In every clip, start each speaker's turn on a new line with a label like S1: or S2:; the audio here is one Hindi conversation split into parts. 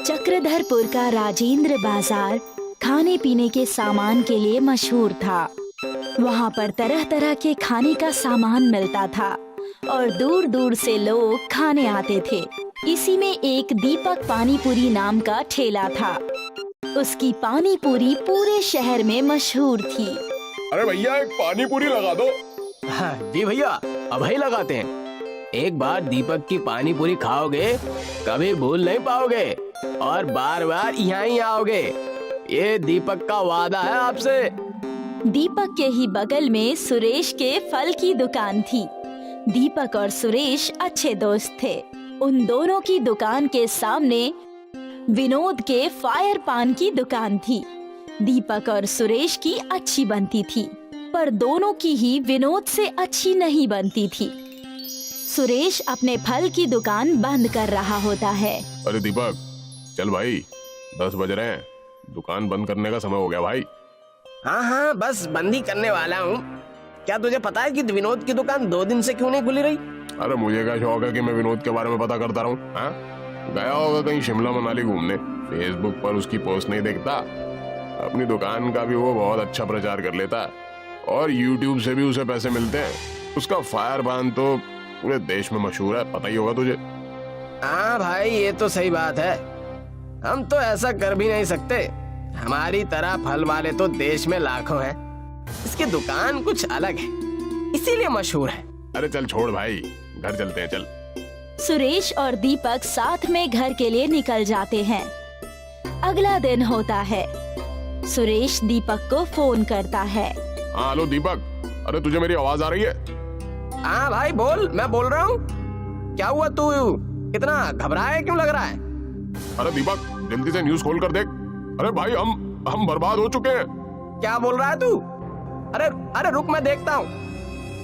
S1: चक्रधरपुर का राजेंद्र बाजार खाने पीने के सामान के लिए मशहूर था। वहाँ पर तरह तरह के खाने का सामान मिलता था और दूर दूर से लोग खाने आते थे। इसी में एक दीपक पानी पूरी नाम का ठेला था। उसकी पानी पूरी पूरे शहर में मशहूर थी।
S2: अरे भैया एक पानी पूरी लगा दो।
S3: हाँ, जी भैया अब ही लगाते हैं। एक बार दीपक की पानी पूरी खाओगे कभी भूल नहीं पाओगे और बार बार यहाँ ही आओगे। ये दीपक का वादा है आपसे।
S1: दीपक के ही बगल में सुरेश के फल की दुकान थी। दीपक और सुरेश अच्छे दोस्त थे। उन दोनों की दुकान के सामने विनोद के फायर पान की दुकान थी। दीपक और सुरेश की अच्छी बनती थी, पर दोनों की ही विनोद से अच्छी नहीं बनती थी। सुरेश अपने फल की दुकान बंद कर रहा होता है।
S2: अरे दीपक चल भाई, 10 बज रहे हैं, दुकान बंद करने का समय हो गया भाई।
S3: हाँ हाँ, बस बंद ही करने वाला हूँ। क्या तुझे पता है कि विनोद की दुकान 2 दिन से क्यों नहीं खुली रही?
S2: अरे मुझे क्या शौक है कि मैं विनोद के बारे में पता करता रहूं? हाँ, गया होगा कहीं शिमला मनाली घूमने, फेसबुक पर उसकी पोस्ट नहीं देखता। अपनी दुकान का भी वो बहुत अच्छा प्रचार कर लेता और यूट्यूब से भी उसे पैसे मिलते हैं। उसका फायर पान तो पूरे देश में मशहूर है, पता ही होगा तुझे।
S3: हाँ भाई, ये तो सही बात है। हम तो ऐसा कर भी नहीं सकते। हमारी तरह फल वाले तो देश में लाखों हैं। इसकी दुकान कुछ अलग है, इसीलिए मशहूर है।
S2: अरे चल छोड़ भाई, घर चलते हैं चल।
S1: सुरेश और दीपक साथ में घर के लिए निकल जाते हैं। अगला दिन होता है। सुरेश दीपक को फोन करता है।
S2: हाँ हेलो दीपक, अरे तुझे मेरी आवाज आ रही है?
S3: हाँ भाई बोल, मैं बोल रहा हूँ। क्या हुआ, तू इतना घबराया क्यों लग रहा है?
S2: अरे दीपक जल्दी से न्यूज़ खोल कर देख। अरे भाई हम बर्बाद हो चुके हैं।
S3: क्या बोल रहा है तू? अरे अरे रुक, मैं देखता हूँ।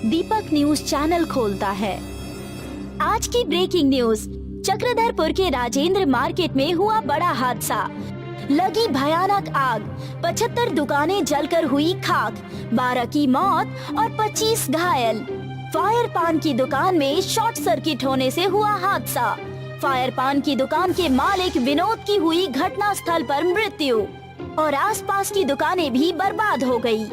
S1: दीपक न्यूज चैनल खोलता है। आज की ब्रेकिंग न्यूज, चक्रधरपुर के राजेंद्र मार्केट में हुआ बड़ा हादसा। लगी भयानक आग, 75 दुकानें जलकर हुई खाक, 12 की मौत और 25 घायल। फायर पान की दुकान में शॉर्ट सर्किट होने से हुआ हादसा। फायर पान की दुकान के मालिक विनोद की हुई घटना स्थल पर मृत्यु और आसपास की दुकानें भी बर्बाद हो गई।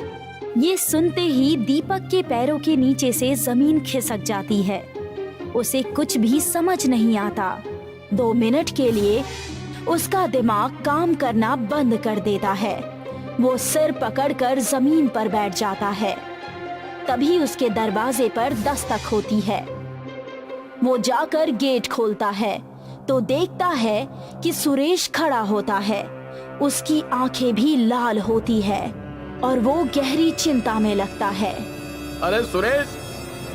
S1: ये सुनते ही दीपक के पैरों के नीचे से जमीन खिसक जाती है। उसे कुछ भी समझ नहीं आता। 2 मिनट के लिए उसका दिमाग काम करना बंद कर देता है। वो सिर पकड़कर जमीन पर बैठ जाता है। तभी उसके दरवाजे पर दस्तक होती है। वो जाकर गेट खोलता है तो देखता है कि सुरेश खड़ा होता है। उसकी आंखें भी लाल होती है और वो गहरी चिंता में लगता है।
S3: अरे सुरेश,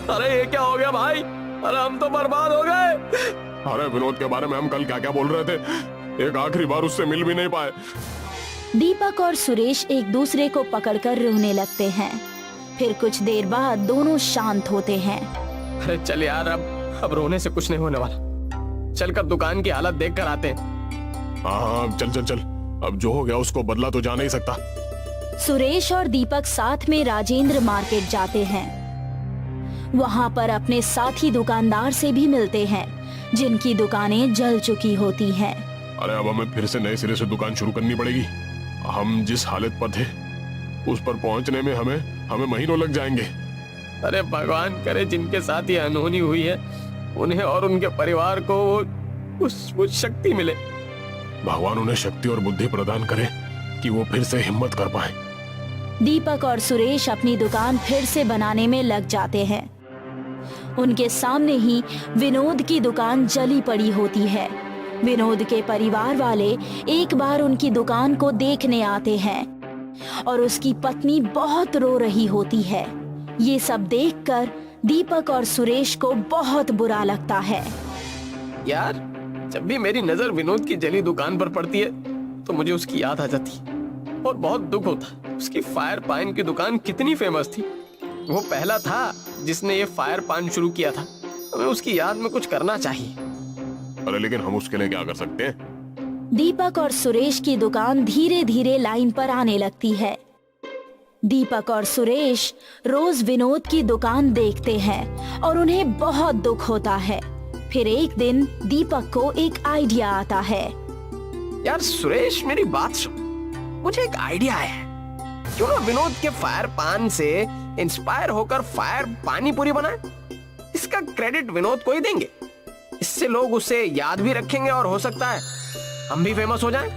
S3: अरे ये क्या हो गया भाई? अरे हम तो बर्बाद हो गए।
S2: अरे विनोद के बारे में हम कल क्या क्या बोल रहे थे, एक आखिरी बार उससे मिल भी नहीं पाए।
S1: दीपक और सुरेश एक दूसरे को पकड़कर रोने लगते हैं। फिर कुछ देर बाद दोनों शांत होते हैं।
S3: अरे चल यार, अब रोने से कुछ नहीं होने वाला। चलकर दुकान की हालत देख कर आते हैं।
S2: हाँ चल चल चल, अब जो हो गया उसको बदला तो जा नहीं सकता।
S1: सुरेश और दीपक साथ में राजेंद्र मार्केट जाते हैं। वहाँ पर अपने साथी दुकानदार से भी मिलते हैं जिनकी दुकानें जल चुकी होती हैं।
S2: अरे अब हमें फिर से नए सिरे से दुकान शुरू करनी पड़ेगी। हम जिस हालत पर थे उस पर पहुंचने में हमें महीनों लग जाएंगे।
S3: अरे भगवान करे जिनके साथ ये अनहोनी हुई है उन्हें और उनके परिवार को वो शक्ति मिले।
S2: भगवान उन्हें शक्ति और बुद्धि प्रदान करे कि वो फिर से हिम्मत कर पाए।
S1: दीपक और सुरेश अपनी दुकान फिर से बनाने में लग जाते हैं। उनके सामने ही विनोद की दुकान जली पड़ी होती है। विनोद के परिवार वाले एक बार उनकी दुकान को देखने आते हैं और उसकी पत्नी बहुत रो रही होती है। ये सब देखकर दीपक और सुरेश को बहुत बुरा लगता है।
S3: यार, जब भी मेरी नजर विनोद की जली दुकान पर पड़ती है तो मुझे उसकी याद आ जाती है और बहुत दुख होता। उसकी फायर पान की दुकान कितनी फेमस थी। वो पहला था जिसने ये फायर पान शुरू किया था। हमें उसकी याद में कुछ करना चाहिए।
S2: अरे लेकिन हम उसके लिए क्या कर सकते हैं?
S1: दीपक और सुरेश की दुकान धीरे धीरे लाइन पर आने लगती है। दीपक और सुरेश रोज विनोद की दुकान देखते हैं और उन्हें बहुत दुख होता है। फिर एक दिन दीपक को एक आइडिया आता है।
S3: यार सुरेश, मेरी बात सुन, मुझे एक आइडिया है। क्यों ना विनोद के फायर पान से इंस्पायर होकर फायर पानी पूरी बनाए। इसका क्रेडिट विनोद को ही देंगे। इससे लोग उसे याद भी रखेंगे और हो सकता है हम भी फेमस हो जाएं।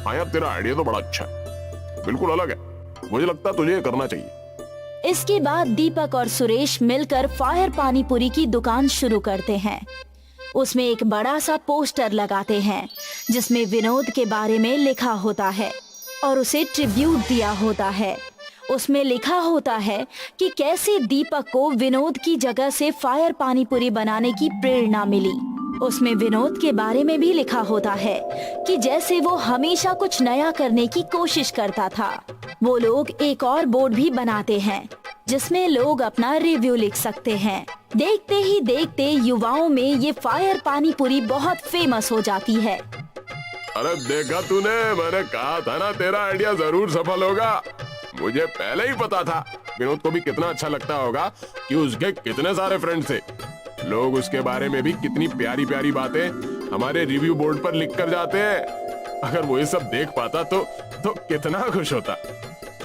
S2: हाँ यार, तेरा आइडिया तो बड़ा अच्छा है, बिल्कुल अलग है। मुझे लगता है तुझे ये करना चाहिए।
S1: इसके बाद दीपक और सुरेश मिलकर फायर पानी पूरी की दुकान शुरू करते हैं। उसमें एक बड़ा सा पोस्टर लगाते हैं जिसमें विनोद के बारे में लिखा होता है और उसे ट्रिब्यूट दिया होता है। उसमें लिखा होता है कि कैसे दीपक को विनोद की जगह से फायर पानी पूरी बनाने की प्रेरणा मिली। उसमें विनोद के बारे में भी लिखा होता है कि जैसे वो हमेशा कुछ नया करने की कोशिश करता था। वो लोग एक और बोर्ड भी बनाते हैं जिसमें लोग अपना रिव्यू लिख सकते हैं। देखते ही देखते युवाओं में ये फायर पानी पूरी बहुत फेमस हो जाती है।
S2: अरे देखा तूने, मैंने कहा था ना तेरा आइडिया जरूर सफल होगा। मुझे पहले ही पता था विनोद को भी कितना अच्छा लगता होगा कि उसके कितने सारे फ्रेंड्स थे। लोग उसके बारे में भी कितनी प्यारी प्यारी बातें हमारे रिव्यू बोर्ड पर लिख कर जाते हैं। अगर वो ये सब देख पाता तो कितना खुश होता।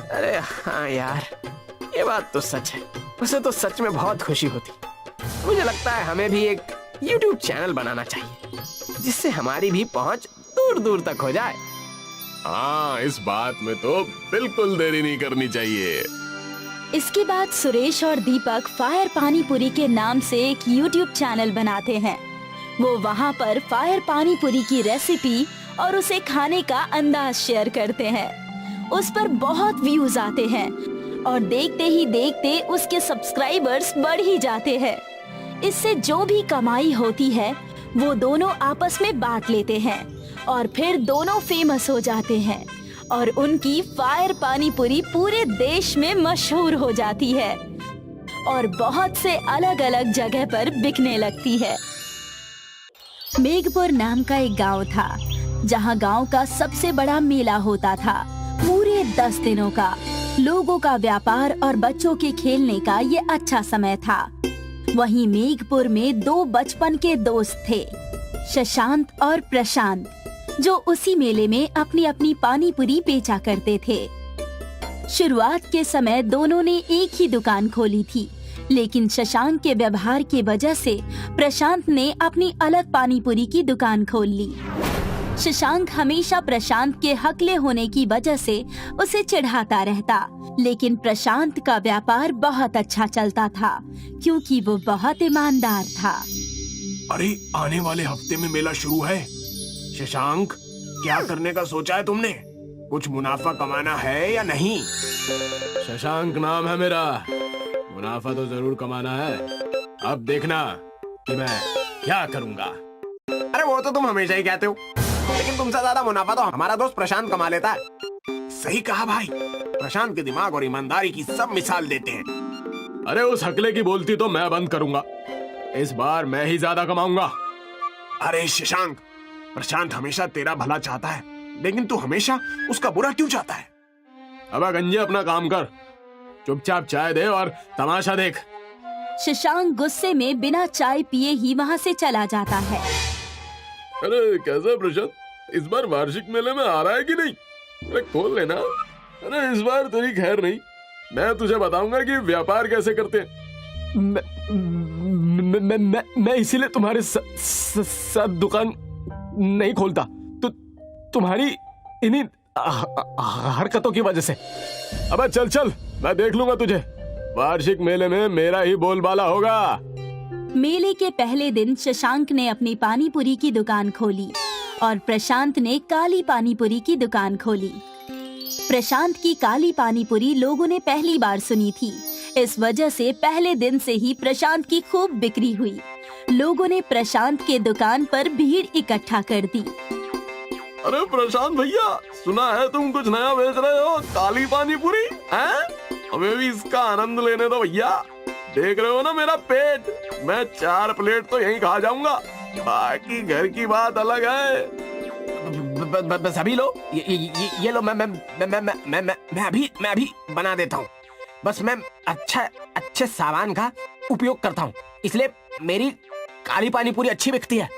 S3: अरे हाँ यार, ये बात तो सच है। उसे तो सच में बहुत खुशी होती। मुझे लगता है हमें भी एक YouTube चैनल बनाना चाहिए जिससे हमारी भी पहुंच दूर दूर तक हो जाए।
S2: हाँ, इस बात में तो बिल्कुल देरी नहीं करनी चाहिए।
S1: इसके बाद सुरेश और दीपक फायर पानी पूरी के नाम से एक YouTube चैनल बनाते हैं। वो वहाँ पर फायर पानी पूरी की रेसिपी और उसे खाने का अंदाज शेयर करते हैं। उस पर बहुत व्यूज आते हैं और देखते ही देखते उसके सब्सक्राइबर्स बढ़ ही जाते हैं। इससे जो भी कमाई होती है वो दोनों आपस में बांट लेते हैं और फिर दोनों फेमस हो जाते हैं और उनकी फायर पानी पूरी पूरे देश में मशहूर हो जाती है और बहुत से अलग अलग जगह पर बिकने लगती है। मेघपुर नाम का एक गांव था जहां गांव का सबसे बड़ा मेला होता था। पूरे 10 दिनों का लोगों का व्यापार और बच्चों के खेलने का ये अच्छा समय था। वहीं मेघपुर में 2 बचपन के दोस्त थे, शशांक और प्रशांत, जो उसी मेले में अपनी अपनी पानी पूरी बेचा करते थे। शुरुआत के समय दोनों ने एक ही दुकान खोली थी, लेकिन शशांक के व्यवहार की वजह से प्रशांत ने अपनी अलग पानी पूरी की दुकान खोल ली। शशांक हमेशा प्रशांत के हकले होने की वजह से उसे चिढ़ाता रहता, लेकिन प्रशांत का व्यापार बहुत अच्छा चलता था क्योंकि वो बहुत ईमानदार था।
S2: अरे आने वाले हफ्ते में मेला शुरू है। शशांक, क्या करने का सोचा है तुमने? कुछ मुनाफा कमाना है या नहीं?
S4: शशांक नाम है मेरा, मुनाफा तो जरूर कमाना है। अब देखना कि मैं क्या करूंगा।
S3: अरे वो तो तुम हमेशा ही कहते हो, लेकिन तुमसे ज्यादा मुनाफा तो हमारा दोस्त प्रशांत कमा लेता है।
S2: सही कहा भाई, प्रशांत के दिमाग और ईमानदारी की सब मिसाल देते हैं।
S4: अरे उस हकले की बोलती तो मैं बंद करूंगा। इस बार मैं ही ज्यादा कमाऊंगा।
S2: अरे शशांक, प्रशांत हमेशा तेरा भला चाहता है, लेकिन तू हमेशा उसका बुरा क्यों चाहता है?
S4: अब गंजे अपना काम कर, चुपचाप चाय दे और तमाशा देख।
S1: शशांक गुस्से में बिना चाय पिए ही वहाँ से चला जाता है।
S4: अरे कैसा प्रशांत, इस बार वार्षिक मेले में आ रहा है कि नहीं? अरे खोल लेना। अरे इस बार तेरी खैर नहीं, मैं तुझे बताऊंगा कि व्यापार कैसे करते हैं। मैं इसीलिए तुम्हारे साथ दुकान नहीं खोलता, तो तुम्हारी इन्हीं हरकतों की वजह से। अबे चल चल, मैं देख लूंगा तुझे। वार्षिक मेले में मेरा ही बोलबाला होगा।
S1: मेले के पहले दिन शशांक ने अपनी पानी पूरी की दुकान खोली और प्रशांत ने काली पानी पूरी की दुकान खोली। प्रशांत की काली पानी पूरी लोगों ने पहली बार सुनी थी, इस वजह से पहले दिन से ही प्रशांत की खूब बिक्री हुई। लोगों ने प्रशांत के दुकान पर भीड़ इकट्ठा कर दी।
S4: अरे प्रशांत भैया, सुना है तुम कुछ नया बेच रहे हो, काली पानी पूरी हैं? हमें भी इसका आनंद लेने दो भैया। देख रहे हो ना मेरा पेट, मैं 4 प्लेट तो यहीं खा जाऊंगा, बाकी घर की बात अलग है।
S3: बस अभी लो, ये लो। मैं अभी बना देता हूँ। बस मैं अच्छे सामान का उपयोग करता हूँ, इसलिए मेरी काली पानी पूरी अच्छी बिकती है।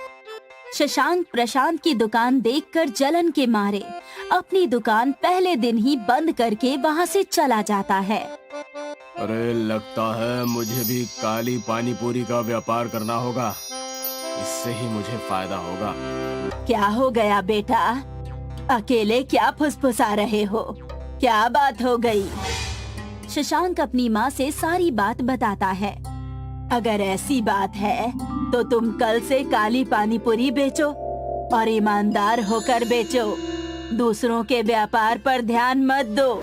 S1: शशांक प्रशांत की दुकान देखकर जलन के मारे अपनी दुकान पहले दिन ही बंद करके वहाँ से चला जाता है।
S3: अरे लगता है मुझे भी काली पानी पूरी का व्यापार करना होगा, इससे ही मुझे फायदा होगा।
S1: क्या हो गया बेटा, अकेले क्या फुसफुसा रहे हो, क्या बात हो गई? शशांक अपनी माँ से सारी बात बताता है। अगर ऐसी बात है तो तुम कल से काली पानी पूरी बेचो और ईमानदार होकर बेचो, दूसरों के व्यापार पर ध्यान मत दो,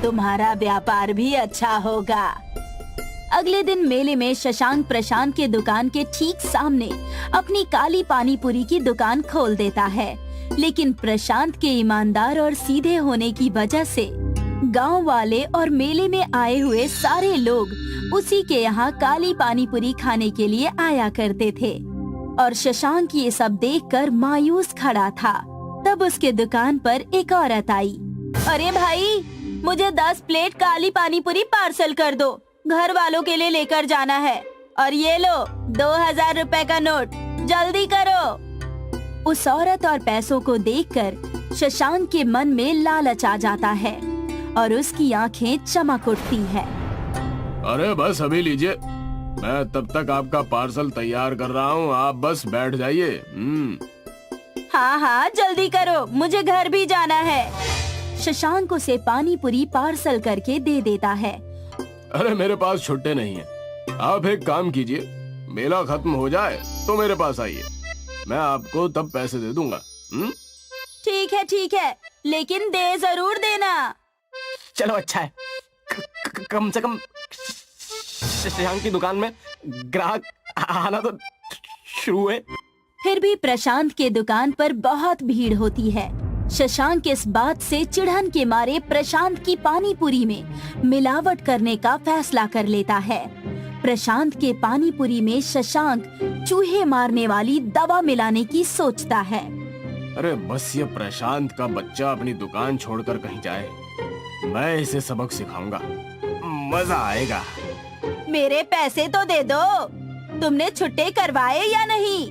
S1: तुम्हारा व्यापार भी अच्छा होगा। अगले दिन मेले में शशांक प्रशांत के दुकान के ठीक सामने अपनी काली पानी पूरी की दुकान खोल देता है, लेकिन प्रशांत के ईमानदार और सीधे होने की वजह से गांव वाले और मेले में आए हुए सारे लोग उसी के यहाँ काली पानी पूरी खाने के लिए आया करते थे। और शशांक ये सब देखकर मायूस खड़ा था। तब उसके दुकान पर एक औरत आई। अरे भाई, मुझे 10 प्लेट काली पानी पूरी पार्सल कर दो, घर वालों के लिए लेकर जाना है। और ये लो 2000 रुपए का नोट, जल्दी करो। उस औरत और पैसों को देखकर शशांक के मन में लालच आ जाता है और उसकी आंखें चमक उठती है।
S3: अरे बस अभी लीजिए, मैं तब तक आपका पार्सल तैयार कर रहा हूँ, आप बस बैठ जाइए।
S1: हाँ हाँ जल्दी करो, मुझे घर भी जाना है। शशांक उसे पानी पूरी पार्सल करके दे देता है।
S3: अरे मेरे पास छुट्टे नहीं है, आप एक काम कीजिए, मेला खत्म हो जाए तो मेरे पास आइए, मैं आपको तब पैसे दे दूंगा।
S1: ठीक है, लेकिन दे जरूर देना।
S3: चलो अच्छा है, कम से कम शशांक की दुकान में ग्राहक आना तो शुरू हुए।
S1: फिर भी प्रशांत के दुकान पर बहुत भीड़ होती है। शशांक इस बात से चिढ़न के मारे प्रशांत की पानी पूरी में मिलावट करने का फैसला कर लेता है। प्रशांत के पानी पूरी में शशांक चूहे मारने वाली दवा मिलाने की सोचता है।
S3: अरे बस ये प्रशांत का बच्चा अपनी दुकान छोड़कर कहीं जाए, मैं इसे सबक सिखाऊंगा, मजा आएगा।
S1: मेरे पैसे तो दे दो, तुमने छुट्टे करवाए या नहीं?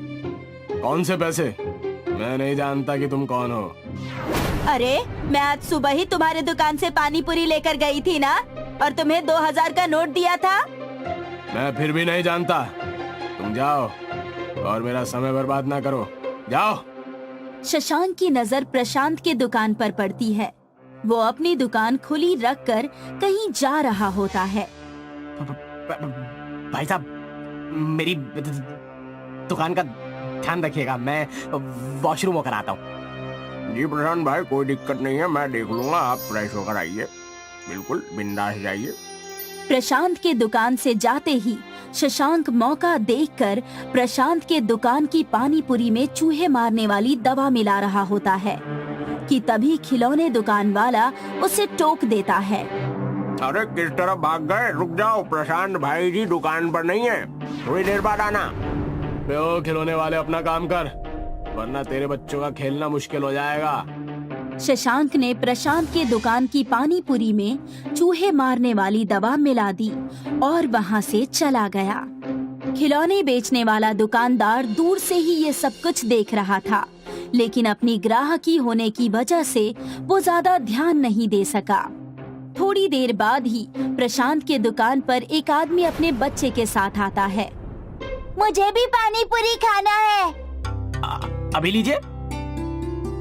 S3: कौन से पैसे? मैं नहीं जानता कि तुम कौन हो।
S1: अरे मैं आज सुबह ही तुम्हारे दुकान से पानी पूरी लेकर गई थी ना, और तुम्हें 2000 का नोट दिया था।
S3: मैं फिर भी नहीं जानता, तुम जाओ और मेरा समय बर्बाद ना करो, जाओ।
S1: शशांक की नजर प्रशांत के दुकान पर पड़ती है। वो अपनी दुकान खुली रखकर कहीं जा रहा होता है।
S3: भाई साहब, मेरी दुकान का ध्यान रखिएगा, मैं वॉशरूम होकर आता हूँ। जी प्रशांत भाई, कोई दिक्कत नहीं है, मैं देख लूंगा, आप फ्रेश होकर आइए, बिल्कुल बिंदास जाइए।
S1: प्रशांत के दुकान से जाते ही शशांक मौका देखकर प्रशांत के दुकान की पानी पूरी में चूहे मारने वाली दवा मिला रहा होता है कि तभी खिलौने दुकान वाला उसे टोक देता है।
S3: अरे किस तरह भाग गए, रुक जाओ, प्रशांत भाई जी दुकान पर नहीं है, थोड़ी देर बाद आना। ओ खिलौने वाले, अपना काम कर, वरना तेरे बच्चों का खेलना मुश्किल हो जाएगा।
S1: शशांक ने प्रशांत के दुकान की पानी पूरी में चूहे मारने वाली दवा मिला दी और वहाँ से चला गया। खिलौने बेचने वाला दुकानदार दूर से ही ये सब कुछ देख रहा था, लेकिन अपनी ग्राहकी होने की वजह से वो ज्यादा ध्यान नहीं दे सका। थोड़ी देर बाद ही प्रशांत के दुकान पर एक आदमी अपने बच्चे के साथ आता है। मुझे भी पानी पूरी खाना है।
S3: अभी लीजिए।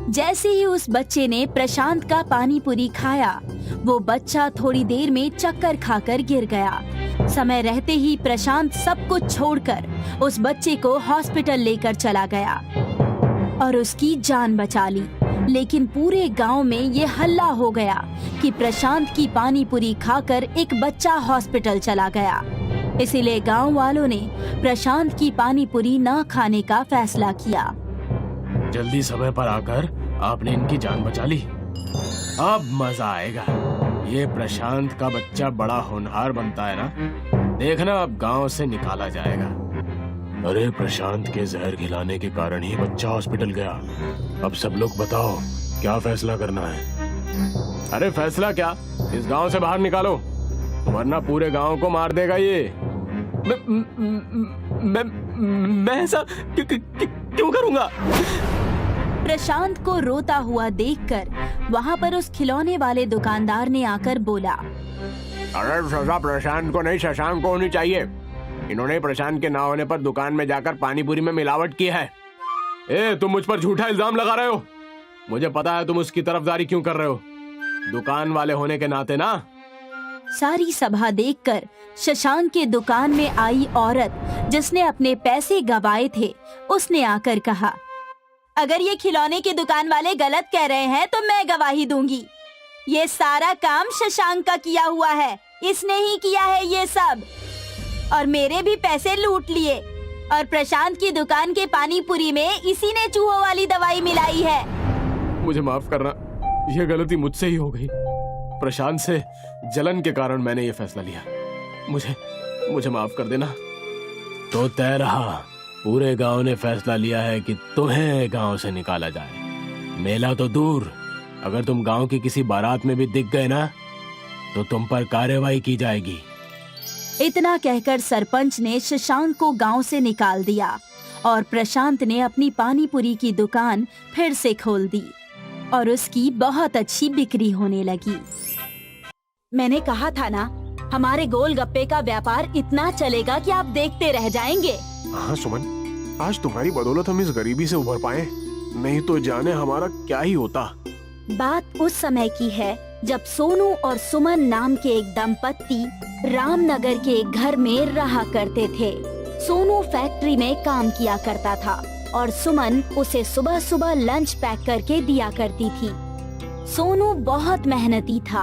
S1: जैसे ही उस बच्चे ने प्रशांत का पानी पूरी खाया, वो बच्चा थोड़ी देर में चक्कर खाकर गिर गया। समय रहते ही प्रशांत सब कुछ छोड़कर उस बच्चे को हॉस्पिटल लेकर चला गया और उसकी जान बचा ली। लेकिन पूरे गांव में ये हल्ला हो गया कि प्रशांत की पानी पूरी खाकर एक बच्चा हॉस्पिटल चला गया। इसीलिए गांव वालों ने प्रशांत की पानी पूरी न खाने का फैसला किया।
S3: जल्दी समय पर आकर आपने इनकी जान बचा ली, अब मजा आएगा। ये प्रशांत का बच्चा बड़ा होनहार बनता है ना, देखना अब गांव से निकाला जाएगा। अरे प्रशांत के जहर खिलाने के कारण ही बच्चा हॉस्पिटल गया। अब सब लोग बताओ क्या फैसला करना है। अरे फैसला क्या, इस गांव से बाहर निकालो, वरना पूरे गांव को मार देगा ये। मैं ऐसा क्यों करूंगा?
S1: प्रशांत को रोता हुआ देखकर वहाँ पर उस खिलौने वाले दुकानदार ने आकर बोला,
S2: अरे सजा प्रशांत को नहीं, शशांक को होनी चाहिए। इन्होंने प्रशांत के ना होने पर दुकान में जाकर पानी पूरी में मिलावट की है। ए, तुम मुझ पर झूठा इल्जाम लगा रहे हो। मुझे पता है तुम उसकी तरफदारी क्यों कर रहे हो, दुकान वाले होने के नाते ना।
S1: सारी सभा देखकर शशांक के दुकान में आई औरत जिसने अपने पैसे गंवाए थे, उसने आकर कहा, अगर ये खिलौने की दुकान वाले गलत कह रहे हैं तो मैं गवाही दूंगी। ये सारा काम शशांक का किया हुआ है, इसने ही किया है ये सब, और मेरे भी पैसे लूट लिए। और प्रशांत की दुकान के पानी पूरी में इसी ने चूहों वाली दवाई मिलाई है।
S2: मुझे माफ करना, यह गलती मुझसे ही हो गई। प्रशांत से जलन के कारण मैंने ये फैसला लिया। मुझे माफ कर देना। तो तय रहा, पूरे गांव ने फैसला लिया है कि तुम्हें गांव से निकाला जाए। मेला तो दूर, अगर तुम गांव की किसी बारात में भी दिख गए ना तो तुम पर कार्रवाई की जाएगी।
S1: इतना कहकर सरपंच ने शशांक को गांव से निकाल दिया और प्रशांत ने अपनी पानी पूरी की दुकान फिर से खोल दी और उसकी बहुत अच्छी बिक्री होने लगी। मैंने कहा था ना, हमारे गोलगप्पे का व्यापार इतना चलेगा कि आप देखते रह जाएंगे।
S2: हाँ सुमन, आज तुम्हारी बदौलत हम इस गरीबी से उभर पाए, नहीं तो जाने हमारा क्या ही होता।
S1: बात उस समय की है जब सोनू और सुमन नाम के एक दंपत्ति रामनगर के एक घर में रहा करते थे। सोनू फैक्ट्री में काम किया करता था और सुमन उसे सुबह सुबह लंच पैक करके दिया करती थी। सोनू बहुत मेहनती था।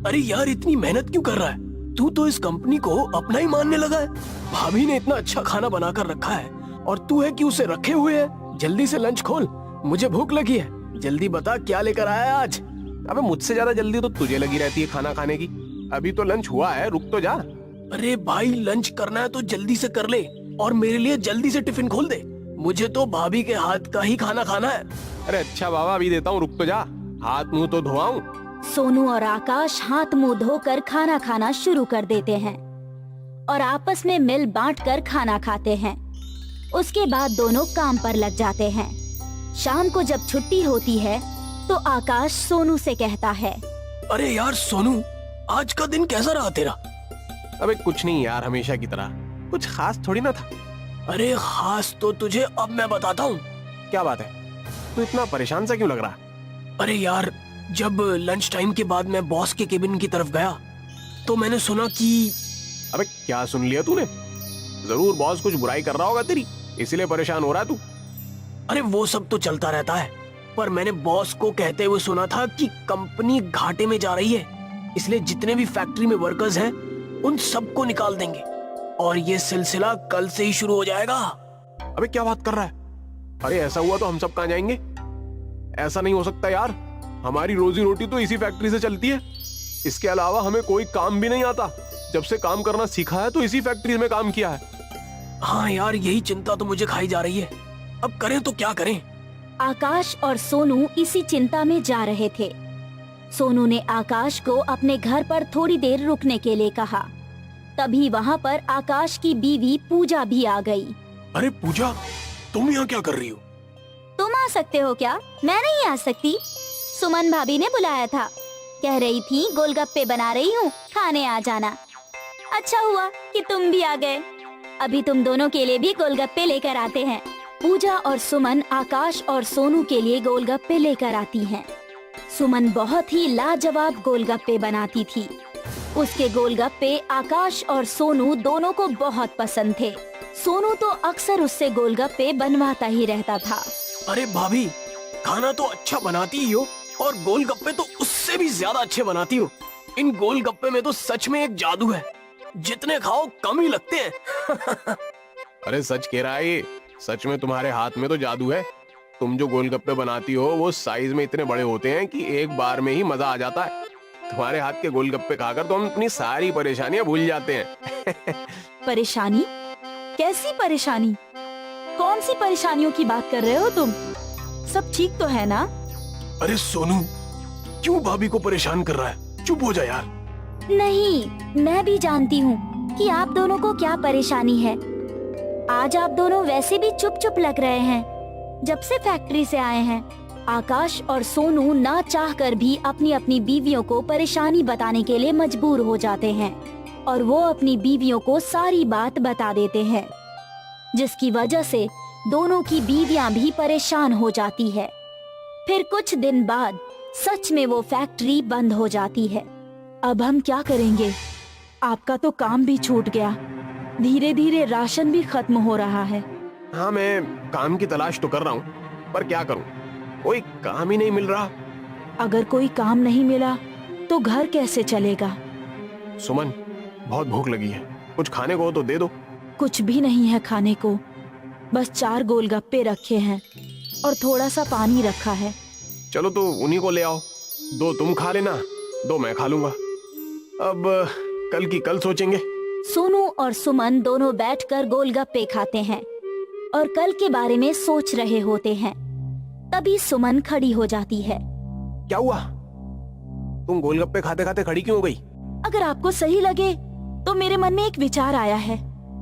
S3: अरे यार, इतनी मेहनत क्यों कर रहा है? तू तो इस कंपनी को अपना ही मानने लगा है। भाभी ने इतना अच्छा खाना बनाकर रखा है और तू है कि उसे रखे हुए है। जल्दी से लंच खोल, मुझे भूख लगी है। जल्दी बता क्या लेकर आया है आज?
S2: अबे मुझसे ज्यादा जल्दी तो तुझे लगी रहती है खाना खाने की। अभी तो लंच हुआ है, रुक तो जा।
S3: अरे भाई, लंच करना है तो जल्दी से कर ले और मेरे लिए जल्दी से टिफिन खोल दे। मुझे तो भाभी के हाथ का ही खाना खाना है।
S2: अरे अच्छा बाबा, अभी देता हूँ, रुक तो जा, हाथ मुंह तो धोआऊं।
S1: सोनू और आकाश हाथ मुंह धोकर खाना खाना शुरू कर देते हैं और आपस में मिल बांटकर खाना खाते हैं। उसके बाद दोनों काम पर लग जाते हैं। शाम को जब छुट्टी होती है तो आकाश सोनू से कहता है,
S3: अरे यार सोनू, आज का दिन कैसा रहा तेरा?
S2: अबे कुछ नहीं यार, हमेशा की तरह, कुछ खास थोड़ी ना था।
S3: अरे खास तो तुझे अब मैं बताता हूँ।
S2: क्या बात है, तू इतना परेशान सा क्यों लग रहा?
S3: अरे यार, जब लंच टाइम के बाद मैं बॉस के केबिन की तरफ गया तो मैंने सुना कि...
S2: अबे क्या सुन लिया तूने? जरूर बॉस कुछ बुराई कर रहा होगा तेरी, इसलिए परेशान हो रहा है तू।
S3: अरे वो सब तो चलता रहता है, पर मैंने बॉस को कहते हुए सुना था कि कंपनी घाटे में जा रही है, इसलिए जितने भी फैक्ट्री में वर्कर्स हैं उन सबको निकाल देंगे और ये सिलसिला कल से ही शुरू हो जाएगा।
S2: अबे क्या बात कर रहा है? अरे ऐसा हुआ तो हम सब कहाँ जाएंगे? ऐसा नहीं हो सकता यार, हमारी रोजी रोटी तो इसी फैक्ट्री से चलती है। इसके अलावा हमें कोई काम भी नहीं आता। जब से काम करना सीखा है तो इसी फैक्ट्री में काम किया है।
S3: हाँ यार, यही चिंता तो मुझे खाई जा रही है। अब करें तो क्या करें?
S1: आकाश और सोनू इसी चिंता में जा रहे थे। सोनू ने आकाश को अपने घर पर थोड़ी देर रुकने के लिए कहा। तभी वहाँ पर आकाश की बीवी पूजा भी आ गई।
S3: अरे पूजा, तुम यहाँ क्या कर रही हो?
S1: तुम आ सकते हो क्या? मैं नहीं आ सकती। सुमन भाभी ने बुलाया था, कह रही थी गोलगप्पे बना रही हूँ, खाने आ जाना। अच्छा हुआ कि तुम भी आ गए। अभी तुम दोनों के लिए भी गोलगप्पे लेकर आते हैं। पूजा और सुमन आकाश और सोनू के लिए गोलगप्पे लेकर आती हैं। सुमन बहुत ही लाजवाब गोलगप्पे बनाती थी। उसके गोलगप्पे आकाश और सोनू दोनों को बहुत पसंद थे। सोनू तो अक्सर उससे गोलगप्पे बनवाता ही रहता था।
S3: अरे भाभी, खाना तो अच्छा बनाती ही हो और गोलगप्पे तो उससे भी ज्यादा अच्छे बनाती हो। इन गोलगप्पे में तो सच में एक जादू है, जितने खाओ कम ही लगते हैं।
S2: अरे सच कह रहा है ये, सच में तुम्हारे हाथ में तो जादू है। तुम जो गोलगप्पे बनाती हो वो साइज में इतने बड़े होते हैं कि एक बार में ही मजा आ जाता है। तुम्हारे हाथ के गोलगप्पे खाकर तो हम अपनी सारी परेशानियां भूल जाते हैं।
S1: परेशानी? कैसी परेशानी? कौन सी परेशानियों की बात कर रहे हो तुम? सब ठीक तो है ना?
S3: अरे सोनू, क्यों भाभी को परेशान कर रहा है? चुप हो जा यार।
S1: नहीं, मैं भी जानती हूँ कि आप दोनों को क्या परेशानी है। आज आप दोनों वैसे भी चुप चुप लग रहे हैं। जब से फैक्ट्री से आए हैं, आकाश और सोनू ना चाहकर भी अपनी अपनी बीवियों को परेशानी बताने के लिए मजबूर हो जाते हैं और वो अपनी बीवियों को सारी बात बता देते हैं, जिसकी वजह से दोनों की बीवियां भी परेशान हो जाती है। फिर कुछ दिन बाद सच में वो फैक्ट्री बंद हो जाती है। अब हम क्या करेंगे? आपका तो काम भी छूट गया, धीरे धीरे राशन भी खत्म हो रहा है।
S3: हाँ, मैं काम की तलाश तो कर रहा हूँ, पर क्या करूँ, कोई काम ही नहीं मिल रहा।
S1: अगर कोई काम नहीं मिला तो घर कैसे चलेगा?
S3: सुमन, बहुत भूख लगी है, कुछ खाने को हो तो दे दो।
S1: कुछ भी नहीं है खाने को, बस 4 गोलगप्पे रखे हैं और थोड़ा सा पानी रखा है।
S3: चलो तो उन्हीं को ले आओ, 2 तुम खा लेना, 2 मैं खा लूंगा। अब कल की कल सोचेंगे।
S1: सोनू और सुमन दोनों बैठकर गोलगप्पे खाते हैं और कल के बारे में सोच रहे होते हैं। तभी सुमन खड़ी हो जाती है।
S3: क्या हुआ? तुम गोलगप्पे खाते खाते खड़ी क्यों हो गई?
S1: अगर आपको सही लगे तो मेरे मन में एक विचार आया है।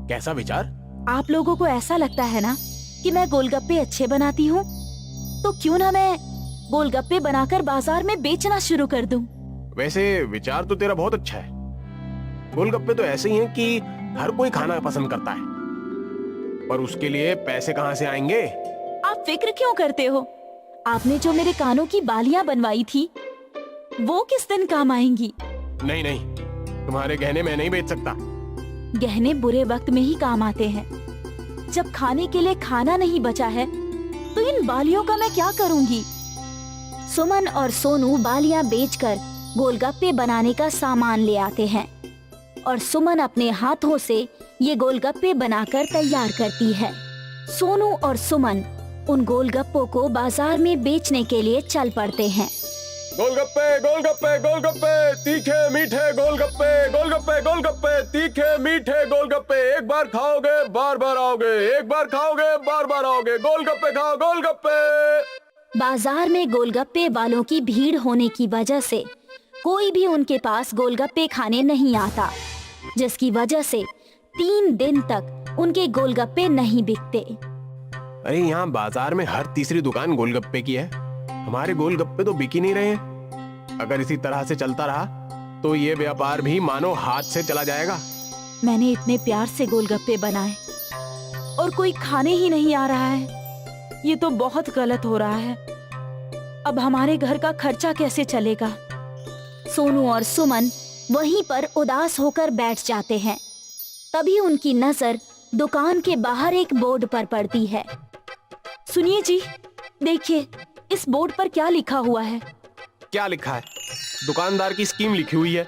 S3: कैसा विचार?
S1: आप लोगों को ऐसा लगता है ना कि मैं गोलगप्पे अच्छे बनाती हूँ, तो क्यों ना मैं गोलगप्पे बनाकर बाजार में बेचना शुरू कर दूं?
S3: वैसे विचार तो तेरा बहुत अच्छा है। गोलगप्पे तो ऐसे ही हैं कि हर कोई खाना पसंद करता है, पर उसके लिए पैसे कहाँ से आएंगे?
S1: आप फिक्र क्यों करते हो? आपने जो मेरे कानों की बालियां बनवाई थी, वो किस दिन काम आएंगी?
S3: नहीं नहीं, तुम्हारे गहने मैं नहीं बेच सकता।
S1: गहने बुरे वक्त में ही काम आते हैं। जब खाने के लिए खाना नहीं बचा है तो इन बालियों का मैं क्या करूंगी? सुमन और सोनू बालियां बेचकर गोलगप्पे बनाने का सामान ले आते हैं और सुमन अपने हाथों से ये गोलगप्पे बनाकर तैयार करती है। सोनू और सुमन उन गोलगप्पों को बाजार में बेचने के लिए चल पड़ते हैं।
S3: गोलगप्पे गोलगप्पे गोलगप्पे, तीखे मीठे गोलगप्पे, गोलगप्पे गोलगप्पे, तीखे मीठे गोलगप्पे, एक बार खाओगे बार बार आओगे, एक बार खाओगे बार बार आओगे, गोलगप्पे खाओ गोलगप्पे।
S1: बाजार में गोलगप्पे वालों की भीड़ होने की वजह से कोई भी उनके पास गोलगप्पे खाने नहीं आता, जिसकी वजह से 3 दिन तक उनके गोलगप्पे नहीं बिकते।
S3: अरे यहाँ बाजार में हर तीसरी दुकान गोलगप्पे की है, हमारे गोलगप्पे तो बिक ही नहीं रहे। अगर इसी तरह से चलता रहा तो ये व्यापार भी मानो हाथ से चला जाएगा।
S1: मैंने इतने प्यार से गोलगप्पे बनाए और कोई खाने ही नहीं आ रहा है। ये तो बहुत गलत हो रहा है। अब हमारे घर का खर्चा कैसे चलेगा? सोनू और सुमन वहीं पर उदास होकर बैठ जाते हैं। तभी उनकी नजर दुकान के बाहर एक बोर्ड पर पड़ती है। सुनिए जी, देखिए इस बोर्ड पर क्या लिखा हुआ है?
S3: क्या लिखा है? दुकानदार की स्कीम लिखी हुई है।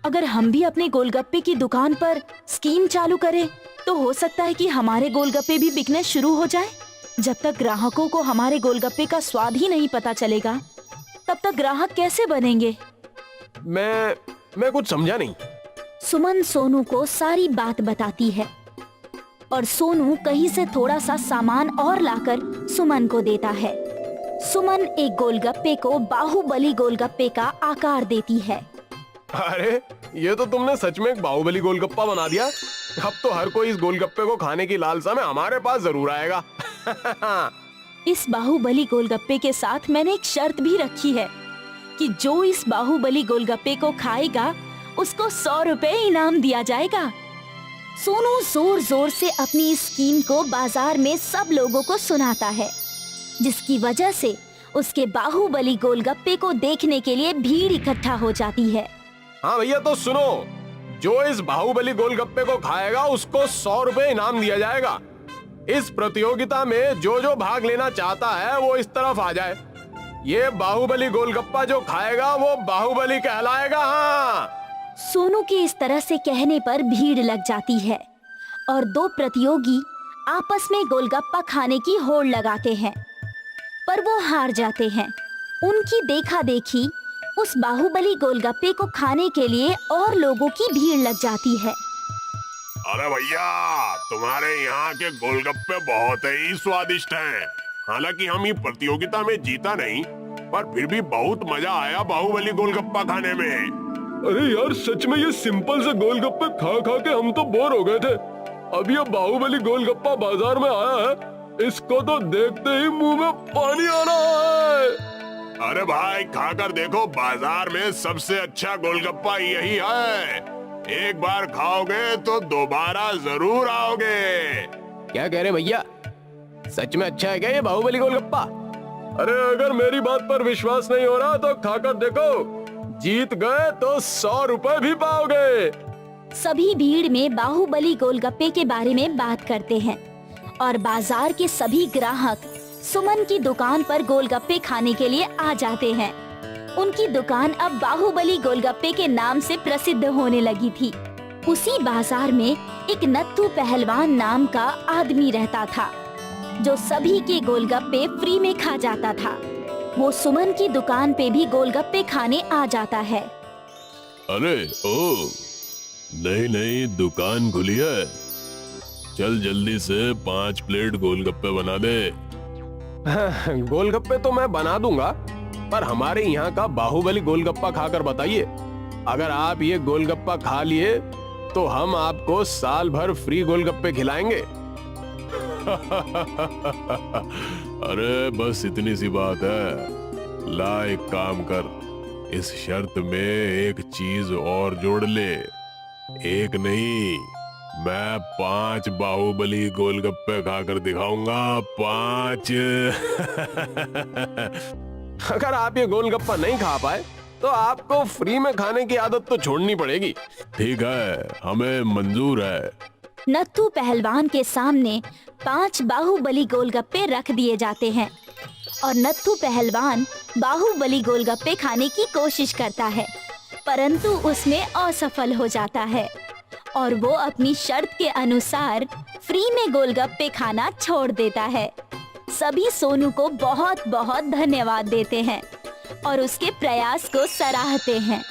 S1: अगर हम भी अपने गोलगप्पे की दुकान पर स्कीम चालू करें तो हो सकता है कि हमारे गोलगप्पे भी बिकने शुरू हो जाए। जब तक ग्राहकों को हमारे गोलगप्पे का स्वाद ही नहीं पता चलेगा, तब तक ग्राहक कैसे बनेंगे?
S3: मैं कुछ समझा नहीं।
S1: सुमन सोनू को सारी बात बताती है और सोनू कहीं से थोड़ा सा सामान और लाकर सुमन को देता है। सुमन एक गोलगप्पे को बाहुबली गोलगप्पे का आकार देती है।
S3: अरे ये तो तुमने सच में एक बाहुबली गोलगप्पा बना दिया। अब तो हर कोई इस गोलगप्पे को खाने की लालसा में हमारे पास जरूर आएगा।
S1: इस बाहुबली गोलगप्पे के साथ मैंने एक शर्त भी रखी है कि जो इस बाहुबली गोलगप्पे को खाएगा उसको 100 रुपए इनाम दिया जाएगा। सोनू जोर जोर से अपनी इस स्कीम को बाजार में सब लोगों को सुनाता है, जिसकी वजह से उसके बाहुबली गोलगप्पे को देखने के लिए भीड़ इकट्ठा हो जाती है।
S3: हाँ भैया, तो सुनो, जो इस बाहुबली गोलगप्पे को खाएगा उसको 100 रुपए इनाम दिया जाएगा। इस प्रतियोगिता में जो जो भाग लेना चाहता है वो इस तरफ आ जाए। ये बाहुबली गोलगप्पा जो खाएगा वो बाहुबली कहलाएगा। हाँ।
S1: सोनू के इस तरह से कहने पर भीड़ लग जाती है और 2 प्रतियोगी आपस में गोलगप्पा खाने की होड़ लगाते हैं, पर वो हार जाते हैं। उनकी देखा देखी उस बाहुबली गोलगप्पे को खाने के लिए और लोगों की भीड़ लग जाती है।
S2: अरे भैया, तुम्हारे यहाँ के गोलगप्पे बहुत ही स्वादिष्ट हैं। हालांकि हम ये प्रतियोगिता में जीता नहीं, पर फिर भी बहुत मजा आया बाहुबली गोलगप्पा खाने में।
S4: अरे यार, सच में ये सिंपल से गोलगप्पे खा खा के हम तो बोर हो गए थे। अब ये बाहुबली गोलगप्पा बाजार में आया है इसको तो देखते ही मुंह में पानी आ रहा है।
S2: अरे भाई खाकर देखो, बाजार में सबसे अच्छा गोलगप्पा यही है। एक बार खाओगे तो दोबारा जरूर आओगे।
S3: क्या कह रहे भैया, सच में अच्छा है क्या ये बाहुबली गोलगप्पा?
S4: अरे अगर मेरी बात पर विश्वास नहीं हो रहा तो खाकर देखो, जीत गए तो 100 रुपए भी पाओगे।
S1: सभी भीड़ में बाहुबली गोलगप्पे के बारे में बात करते हैं और बाजार के सभी ग्राहक सुमन की दुकान पर गोलगप्पे खाने के लिए आ जाते हैं। उनकी दुकान अब बाहुबली गोलगप्पे के नाम से प्रसिद्ध होने लगी थी। उसी बाजार में एक नत्थू पहलवान नाम का आदमी रहता था, जो सभी के गोलगप्पे फ्री में खा जाता था। वो सुमन की दुकान पे भी गोलगप्पे खाने आ जाता है।
S2: अरे ओ, नई दुकान खुली है, चल जल्दी से 5 प्लेट गोलगप्पे बना दे।
S3: गोलगप्पे तो मैं बना दूंगा, पर हमारे यहाँ का बाहुबली गोलगप्पा खाकर बताइए। अगर आप ये गोलगप्पा खा लिए तो हम आपको साल भर फ्री गोलगप्पे खिलाएंगे।
S2: अरे बस इतनी सी बात है। ला एक काम कर, इस शर्त में एक चीज और जोड़ ले। एक नहीं, मैं 5 बाहुबली गोलगप्पे खाकर दिखाऊंगा, 5।
S3: अगर आप ये गोलगप्पा नहीं खा पाए तो आपको फ्री में खाने की आदत तो छोड़नी पड़ेगी।
S2: ठीक है, हमें मंजूर है।
S1: नत्थू पहलवान के सामने 5 बाहुबली गोलगप्पे रख दिए जाते हैं और नत्थू पहलवान बाहुबली गोलगप्पे खाने की कोशिश करता है, परंतु उसमें असफल हो जाता है और वो अपनी शर्त के अनुसार फ्री में गोलगप्पे खाना छोड़ देता है। सभी सोनू को बहुत बहुत धन्यवाद देते हैं और उसके प्रयास को सराहते हैं।